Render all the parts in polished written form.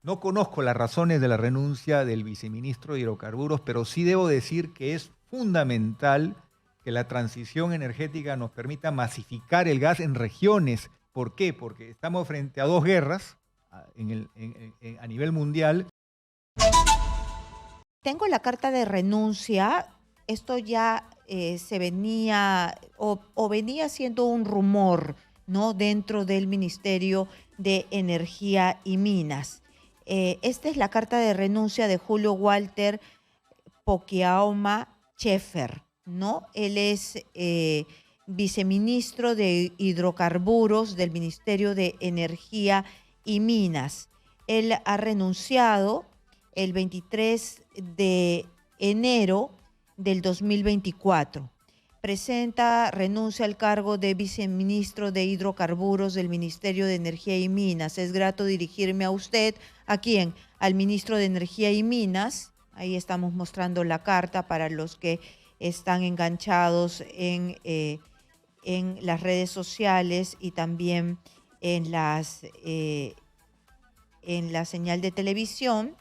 No conozco las razones de la renuncia del viceministro de Hidrocarburos, pero sí debo decir que es fundamental que la transición energética nos permita masificar el gas en regiones. ¿Por qué? Porque estamos frente a dos guerras a nivel mundial. Tengo la carta de renuncia. Esto ya se venía o venía siendo un rumor, ¿no? Dentro del Ministerio de Energía y Minas. Esta es la carta de renuncia de Julio Walter Poquiaoma Schaeffer, ¿no? Él es viceministro de Hidrocarburos del Ministerio de Energía y Minas. Él ha renunciado el 23 de enero del 2024. Presenta renuncia al cargo de viceministro de Hidrocarburos del Ministerio de Energía y Minas. Es grato dirigirme a usted. ¿A quién? Al ministro de Energía y Minas. Ahí estamos mostrando la carta para los que están enganchados en las redes sociales y también en la señal de televisión.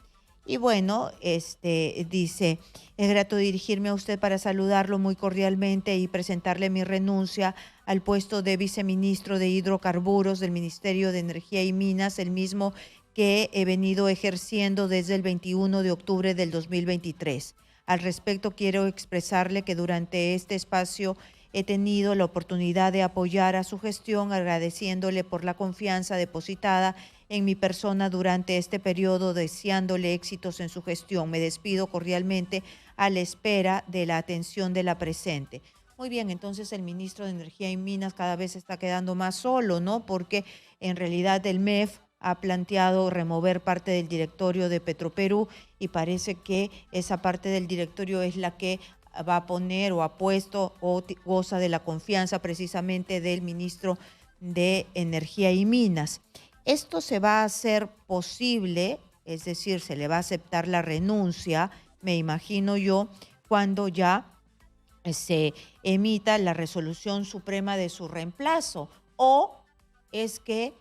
Y bueno, dice, es grato dirigirme a usted para saludarlo muy cordialmente y presentarle mi renuncia al puesto de viceministro de Hidrocarburos del Ministerio de Energía y Minas, el mismo que he venido ejerciendo desde el 21 de octubre del 2023. Al respecto, quiero expresarle que durante este espacio he tenido la oportunidad de apoyar a su gestión, agradeciéndole por la confianza depositada en mi persona durante este periodo, deseándole éxitos en su gestión. Me despido cordialmente a la espera de la atención de la presente. Muy bien, entonces el ministro de Energía y Minas cada vez está quedando más solo, ¿no? Porque en realidad el MEF ha planteado remover parte del directorio de Petroperú y parece que esa parte del directorio es la que va a poner o ha puesto o goza de la confianza precisamente del ministro de Energía y Minas. Esto se va a hacer posible, es decir, se le va a aceptar la renuncia, me imagino yo, cuando ya se emita la resolución suprema de su reemplazo, o es que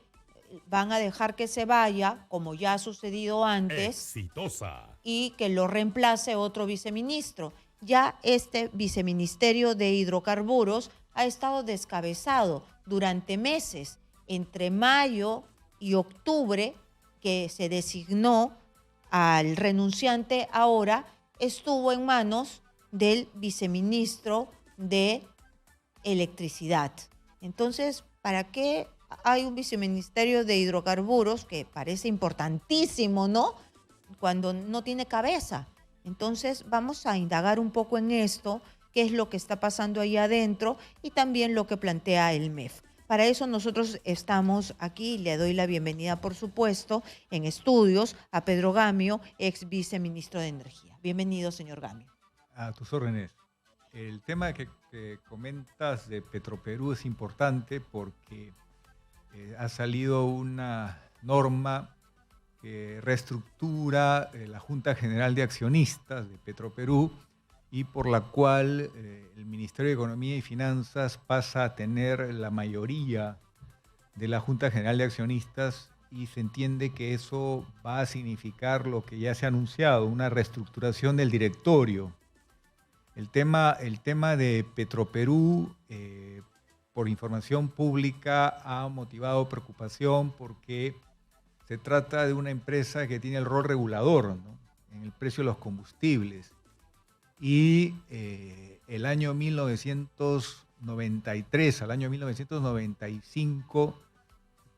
van a dejar que se vaya, como ya ha sucedido antes, Exitosa. y que lo reemplace otro viceministro. Ya este viceministerio de Hidrocarburos ha estado descabezado durante meses, entre mayo y octubre, que se designó al renunciante ahora, estuvo en manos del viceministro de Electricidad. Entonces, ¿para qué hay un viceministerio de Hidrocarburos que parece importantísimo, ¿no? Cuando no tiene cabeza. Entonces, vamos a indagar un poco en esto, qué es lo que está pasando ahí adentro y también lo que plantea el MEF. Para eso nosotros estamos aquí y le doy la bienvenida, por supuesto, en estudios a Pedro Gamio, ex viceministro de Energía. Bienvenido, señor Gamio. A tus órdenes. El tema que comentas de Petroperú es importante porque ha salido una norma que reestructura la Junta General de Accionistas de Petroperú y por la cual el Ministerio de Economía y Finanzas pasa a tener la mayoría de la Junta General de Accionistas y se entiende que eso va a significar lo que ya se ha anunciado, una reestructuración del directorio. El tema de Petroperú, por información pública, ha motivado preocupación porque se trata de una empresa que tiene el rol regulador, ¿no?, en el precio de los combustibles. Y el año 1993 al año 1995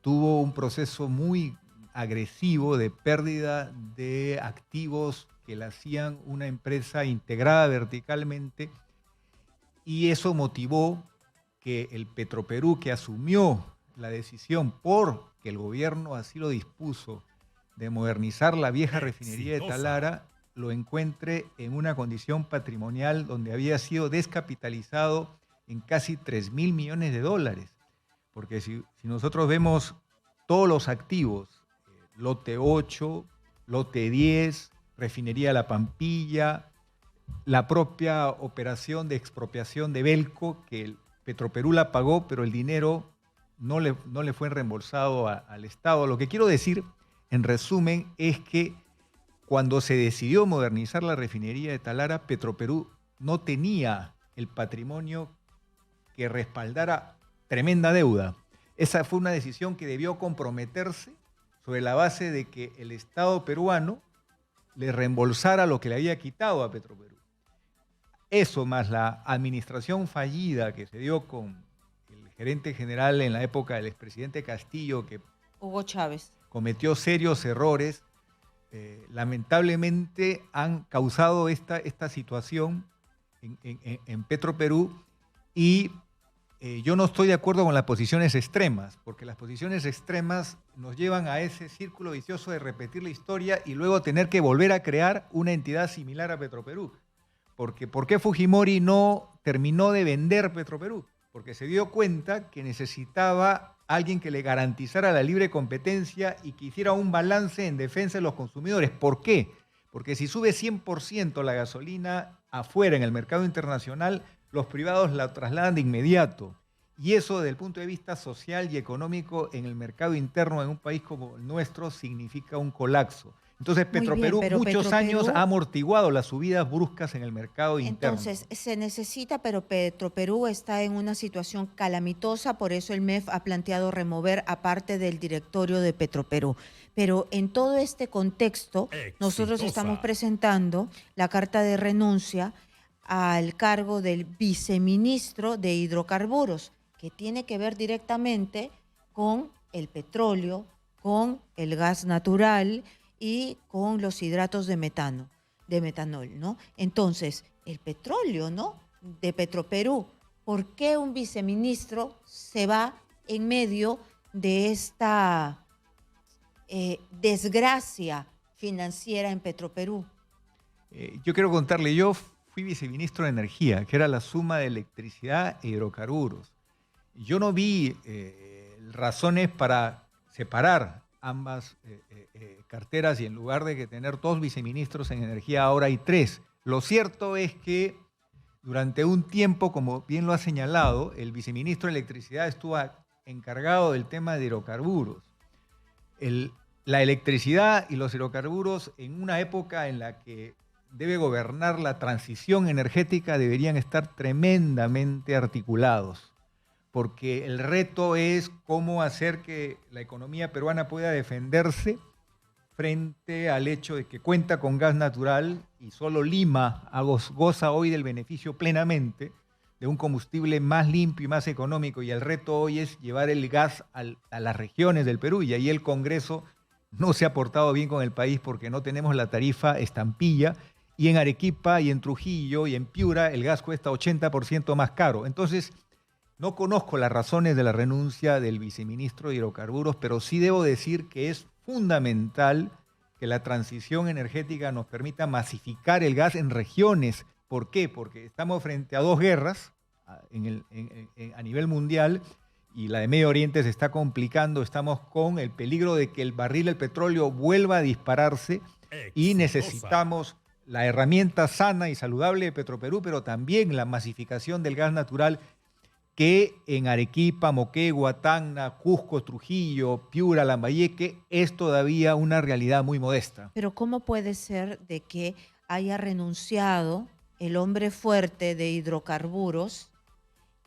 tuvo un proceso muy agresivo de pérdida de activos que la hacían una empresa integrada verticalmente, y eso motivó que el Petroperú, que asumió la decisión porque el gobierno así lo dispuso de modernizar la vieja refinería de Talara, lo encuentre en una condición patrimonial donde había sido descapitalizado en casi 3.000 millones de dólares. Porque si nosotros vemos todos los activos, lote 8, lote 10, refinería La Pampilla, la propia operación de expropiación de Belco, que el Petroperú la pagó, pero el dinero no le fue reembolsado al Estado. Lo que quiero decir en resumen, es que cuando se decidió modernizar la refinería de Talara, Petroperú no tenía el patrimonio que respaldara tremenda deuda. Esa fue una decisión que debió comprometerse sobre la base de que el Estado peruano le reembolsara lo que le había quitado a Petroperú. Eso más la administración fallida que se dio con el gerente general en la época del expresidente Castillo, que Hugo Chávez cometió serios errores, lamentablemente han causado esta situación en Petroperú y yo no estoy de acuerdo con las posiciones extremas, porque las posiciones extremas nos llevan a ese círculo vicioso de repetir la historia y luego tener que volver a crear una entidad similar a Petroperú. Porque ¿por qué Fujimori no terminó de vender Petroperú? Porque se dio cuenta que necesitaba alguien que le garantizara la libre competencia y que hiciera un balance en defensa de los consumidores. ¿Por qué? Porque si sube 100% la gasolina afuera en el mercado internacional, los privados la trasladan de inmediato. Y eso desde el punto de vista social y económico en el mercado interno en un país como el nuestro significa un colapso. Entonces Petroperú muchos años ha amortiguado las subidas bruscas en el mercado interno. Entonces se necesita, pero Petroperú está en una situación calamitosa, por eso el MEF ha planteado remover a parte del directorio de Petroperú. Pero en todo este contexto, nosotros estamos presentando la carta de renuncia al cargo del viceministro de Hidrocarburos, que tiene que ver directamente con el petróleo, con el gas natural y con los hidratos de metanol, ¿no? Entonces, el petróleo, ¿no?, de Petroperú, ¿por qué un viceministro se va en medio de esta desgracia financiera en Petroperú? Yo quiero contarle, yo fui viceministro de Energía, que era la suma de electricidad e hidrocarburos. Yo no vi razones para separar ambas carteras y en lugar de que tener 2 viceministros en energía, ahora hay 3. Lo cierto es que durante un tiempo, como bien lo ha señalado, el viceministro de Electricidad estuvo encargado del tema de hidrocarburos. La electricidad y los hidrocarburos en una época en la que debe gobernar la transición energética deberían estar tremendamente articulados, porque el reto es cómo hacer que la economía peruana pueda defenderse frente al hecho de que cuenta con gas natural y solo Lima goza hoy del beneficio plenamente de un combustible más limpio y más económico, y el reto hoy es llevar el gas a las regiones del Perú, y ahí el Congreso no se ha portado bien con el país porque no tenemos la tarifa estampilla, y en Arequipa y en Trujillo y en Piura el gas cuesta 80% más caro. Entonces, no conozco las razones de la renuncia del viceministro de Hidrocarburos, pero sí debo decir que es fundamental que la transición energética nos permita masificar el gas en regiones. ¿Por qué? Porque estamos frente a 2 guerras a nivel mundial y la de Medio Oriente se está complicando. Estamos con el peligro de que el barril del petróleo vuelva a dispararse y necesitamos la herramienta sana y saludable de Petroperú, pero también la masificación del gas natural que en Arequipa, Moquegua, Tacna, Cusco, Trujillo, Piura, Lambayeque es todavía una realidad muy modesta. Pero ¿cómo puede ser de que haya renunciado el hombre fuerte de hidrocarburos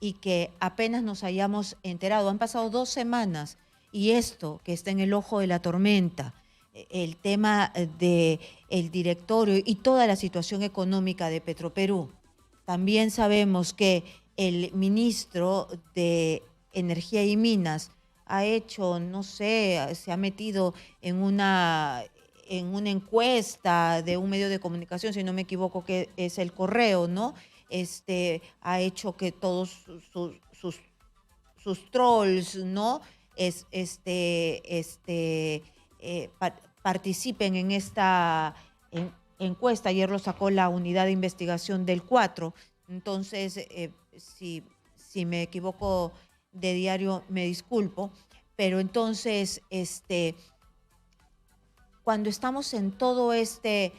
y que apenas nos hayamos enterado? Han pasado 2 semanas y esto que está en el ojo de la tormenta, el tema del directorio y toda la situación económica de Petroperú. También sabemos que el ministro de Energía y Minas ha hecho, no sé, se ha metido en una encuesta de un medio de comunicación, si no me equivoco, que es El Correo, ¿no? Ha hecho que todos sus trolls, ¿no?, participen en esta encuesta. Ayer lo sacó la unidad de investigación del 4. Entonces, si me equivoco de diario, me disculpo. Pero entonces, cuando estamos en todo este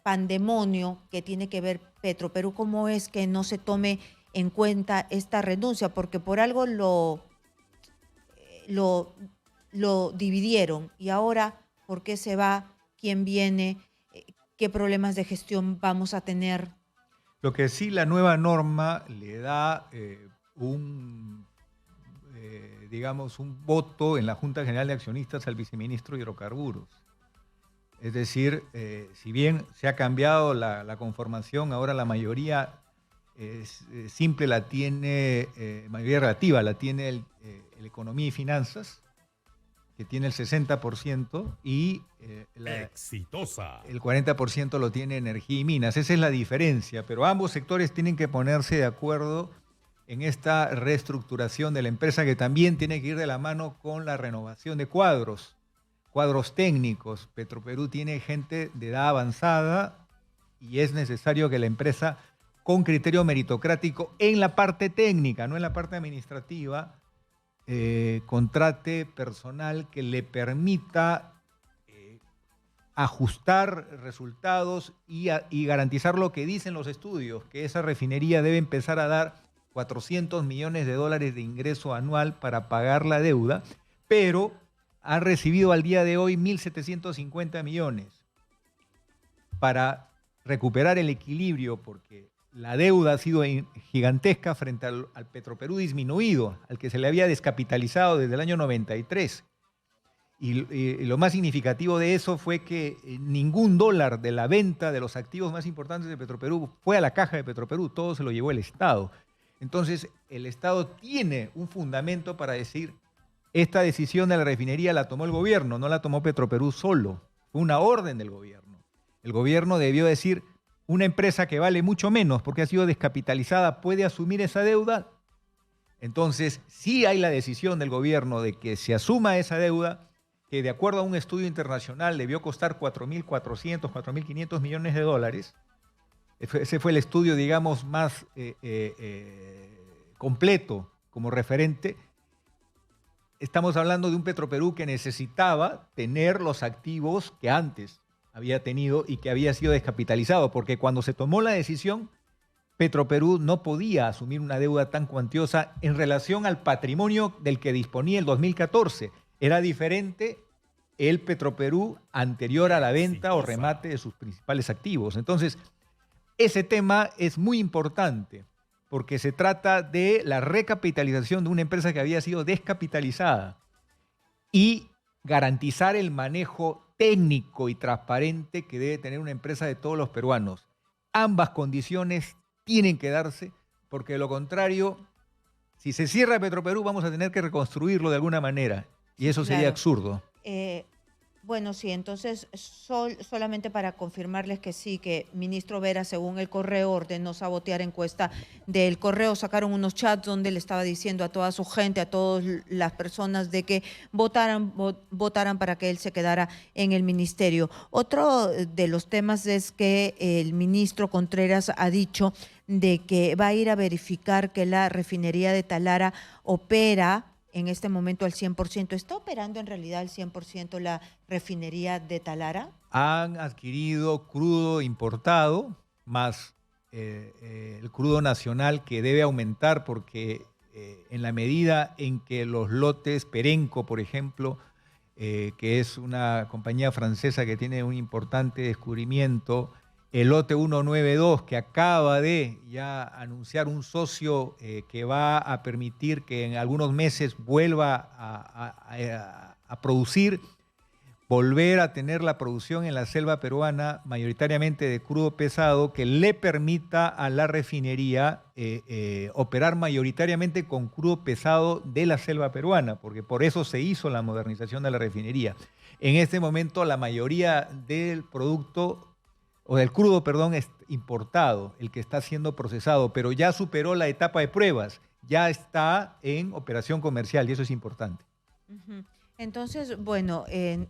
pandemonio que tiene que ver Petroperú, ¿cómo es que no se tome en cuenta esta renuncia? Porque por algo lo lo dividieron y ahora, ¿por qué se va? ¿Quién viene? ¿Qué problemas de gestión vamos a tener? Lo que sí, la nueva norma le da digamos, un voto en la Junta General de Accionistas al viceministro de Hidrocarburos. Es decir, si bien se ha cambiado la conformación, ahora la mayoría simple la tiene, mayoría relativa la tiene el Economía y Finanzas, que tiene el 60%, y el 40% lo tiene Energía y Minas. Esa es la diferencia, pero ambos sectores tienen que ponerse de acuerdo en esta reestructuración de la empresa, que también tiene que ir de la mano con la renovación de cuadros técnicos. Petroperú tiene gente de edad avanzada y es necesario que la empresa, con criterio meritocrático en la parte técnica, no en la parte administrativa, contrate personal que le permita ajustar resultados y garantizar lo que dicen los estudios, que esa refinería debe empezar a dar $400 millones de ingreso anual para pagar la deuda, pero ha recibido al día de hoy 1.750 millones para recuperar el equilibrio, porque la deuda ha sido gigantesca frente al Petroperú disminuido, al que se le había descapitalizado desde el año 93. Y lo más significativo de eso fue que ningún dólar de la venta de los activos más importantes de Petroperú fue a la caja de Petroperú, todo se lo llevó el Estado. Entonces, el Estado tiene un fundamento para decir, esta decisión de la refinería la tomó el gobierno, no la tomó Petroperú solo, fue una orden del gobierno. El gobierno debió decir, una empresa que vale mucho menos porque ha sido descapitalizada puede asumir esa deuda. Entonces, sí hay la decisión del gobierno de que se asuma esa deuda, que de acuerdo a un estudio internacional debió costar 4.400, 4.500 millones de dólares. Ese fue el estudio, digamos, más completo como referente. Estamos hablando de un Petroperú que necesitaba tener los activos que antes había tenido y que había sido descapitalizado, porque cuando se tomó la decisión, Petroperú no podía asumir una deuda tan cuantiosa en relación al patrimonio del que disponía el 2014. Era diferente el Petroperú anterior a la venta o remate de sus principales activos. Entonces, ese tema es muy importante porque se trata de la recapitalización de una empresa que había sido descapitalizada y garantizar el manejo técnico y transparente que debe tener una empresa de todos los peruanos. Ambas condiciones tienen que darse, porque de lo contrario, si se cierra Petroperú, vamos a tener que reconstruirlo de alguna manera, y eso sería absurdo. Bueno, sí, entonces solamente para confirmarles que sí, que ministro Vera, según el correo, ordenó sabotear encuesta del correo. Sacaron unos chats donde le estaba diciendo a toda su gente, a todas las personas, de que votaran para que él se quedara en el ministerio. Otro de los temas es que el ministro Contreras ha dicho de que va a ir a verificar que la refinería de Talara opera en este momento al 100%. ¿Está operando en realidad al 100% la refinería de Talara? Han adquirido crudo importado, más el crudo nacional, que debe aumentar porque en la medida en que los lotes Perenco, por ejemplo, que es una compañía francesa que tiene un importante descubrimiento, el lote 192, que acaba de ya anunciar un socio que va a permitir que en algunos meses vuelva a producir, volver a tener la producción en la selva peruana, mayoritariamente de crudo pesado, que le permita a la refinería operar mayoritariamente con crudo pesado de la selva peruana, porque por eso se hizo la modernización de la refinería. En este momento la mayoría del producto o del crudo, perdón, es importado, el que está siendo procesado, pero ya superó la etapa de pruebas, ya está en operación comercial y eso es importante. Entonces, bueno, en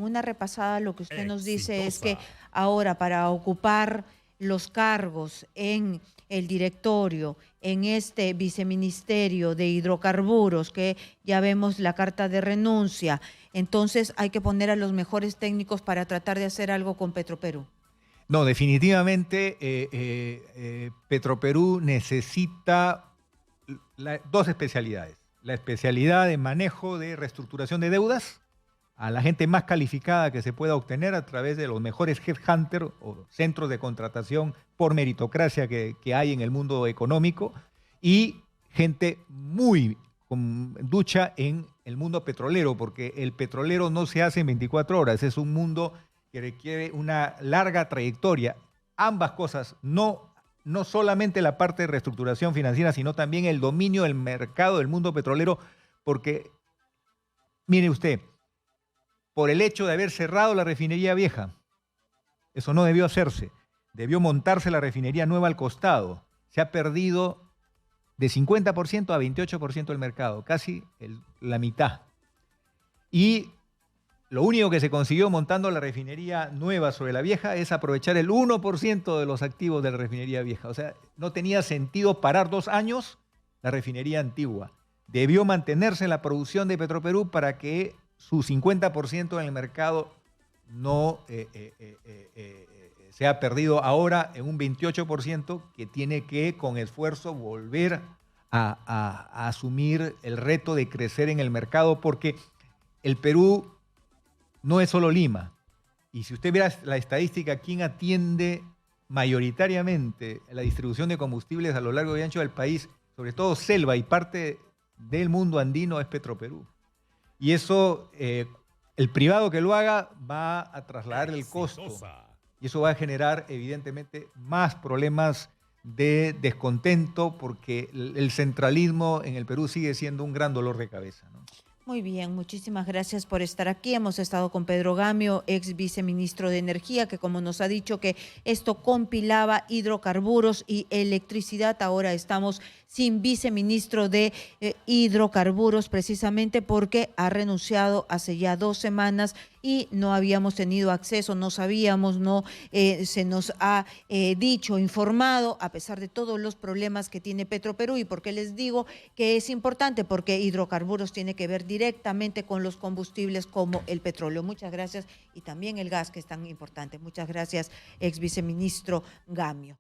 una repasada lo que usted nos dice es que ahora para ocupar los cargos en el directorio, en este viceministerio de hidrocarburos, que ya vemos la carta de renuncia, entonces hay que poner a los mejores técnicos para tratar de hacer algo con Petroperú. No, definitivamente Petroperú necesita dos especialidades. la especialidad de manejo de reestructuración de deudas a la gente más calificada que se pueda obtener a través de los mejores headhunters o centros de contratación por meritocracia que hay en el mundo económico, y gente muy con ducha en el mundo petrolero, porque el petrolero no se hace en 24 horas, es un mundo que requiere una larga trayectoria. Ambas cosas, no solamente la parte de reestructuración financiera, sino también el dominio del mercado del mundo petrolero, porque, mire usted, por el hecho de haber cerrado la refinería vieja, eso no debió hacerse, debió montarse la refinería nueva al costado. Se ha perdido de 50% a 28% el mercado, casi la mitad. Y lo único que se consiguió montando la refinería nueva sobre la vieja es aprovechar el 1% de los activos de la refinería vieja. O sea, no tenía sentido parar 2 años la refinería antigua. Debió mantenerse la producción de Petroperú para que su 50% en el mercado no se ha perdido ahora en un 28% que tiene que, con esfuerzo, volver a asumir el reto de crecer en el mercado, porque el Perú no es solo Lima. Y si usted viera la estadística, ¿quién atiende mayoritariamente la distribución de combustibles a lo largo y ancho del país? Sobre todo selva y parte del mundo andino es Petroperú. Y eso, el privado que lo haga va a trasladar el costo. Y eso va a generar, evidentemente, más problemas de descontento, porque el centralismo en el Perú sigue siendo un gran dolor de cabeza, ¿no? Muy bien, muchísimas gracias por estar aquí. Hemos estado con Pedro Gamio, ex viceministro de Energía, que como nos ha dicho que esto compilaba hidrocarburos y electricidad. Ahora estamos sin viceministro de hidrocarburos, precisamente porque ha renunciado hace ya 2 semanas y no habíamos tenido acceso, no sabíamos, no se nos ha dicho, informado, a pesar de todos los problemas que tiene Petroperú. ¿Y por qué les digo que es importante? Porque hidrocarburos tiene que ver directamente con los combustibles como el petróleo. Muchas gracias, y también el gas, que es tan importante. Muchas gracias, ex viceministro Gamio.